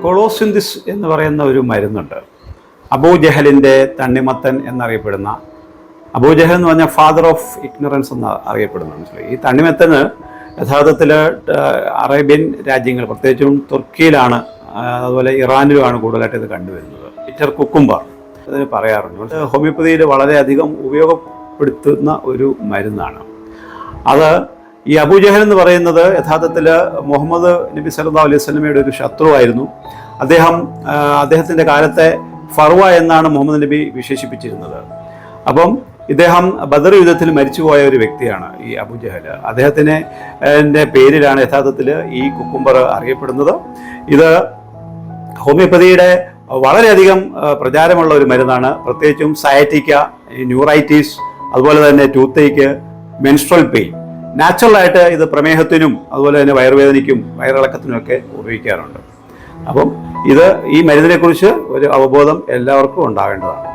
കൊളോസിന്തിസ് എന്ന് പറയുന്ന ഒരു മരുന്നുണ്ട്. അബൂജഹലിൻ്റെ തണ്ണിമത്തൻ എന്നറിയപ്പെടുന്ന, അബൂജഹൽ എന്ന് പറഞ്ഞാൽ ഫാദർ ഓഫ് ഇഗ്നറൻസ് എന്ന് അറിയപ്പെടുന്നു. മനസ്സിലായി. ഈ തണ്ണിമത്തന് യഥാർത്ഥത്തിൽ അറേബ്യൻ രാജ്യങ്ങൾ, പ്രത്യേകിച്ചും തുർക്കിയിലാണ്, അതുപോലെ ഇറാനിലുമാണ് കൂടുതലായിട്ട് ഇത് കണ്ടുവരുന്നത്. ബിറ്റർ കുക്കുംബർ അതിന് പറയാറുണ്ട്. ഹോമിയോപ്പതിയിൽ വളരെയധികം ഉപയോഗപ്പെടുത്തുന്ന ഒരു മരുന്നാണ് അത്. ഈ അബൂജഹൽ എന്ന് പറയുന്നത് യഥാർത്ഥത്തിൽ മുഹമ്മദ് നബി സല്ലല്ലാഹു അലൈഹി വസല്ലമയുടെ ഒരു ശത്രുവായിരുന്നു. അദ്ദേഹത്തിൻ്റെ കാലത്തെ ഫർവ എന്നാണ് മുഹമ്മദ് നബി വിശേഷിപ്പിച്ചിരുന്നത്. അപ്പം ഇദ്ദേഹം ബദർ യുദ്ധത്തിൽ മരിച്ചുപോയ ഒരു വ്യക്തിയാണ് ഈ അബൂജഹൽ. അദ്ദേഹത്തിൻ്റെ പേരിലാണ് യഥാർത്ഥത്തിൽ ഈ കുക്കുംബർ അറിയപ്പെടുന്നത്. ഇത് ഹോമിയോപ്പതിയുടെ വളരെയധികം പ്രചാരമുള്ള ഒരു മരുന്നാണ്. പ്രത്യേകിച്ചും സയാറ്റിക്ക, ന്യൂറൈറ്റിസ്, അതുപോലെ തന്നെ ടൂത്തേക്ക്, മെൻസ്ട്രൽ പെയിൻ. നാച്ചുറലായിട്ട് ഇത് പ്രമേഹത്തിനും അതുപോലെ തന്നെ വയറുവേദനയ്ക്കും വയറിളക്കത്തിനുമൊക്കെ ഉപയോഗിക്കാറുണ്ട്. അപ്പം ഈ മരുന്നിനെക്കുറിച്ച് ഒരു അവബോധം എല്ലാവർക്കും ഉണ്ടാവേണ്ടതാണ്.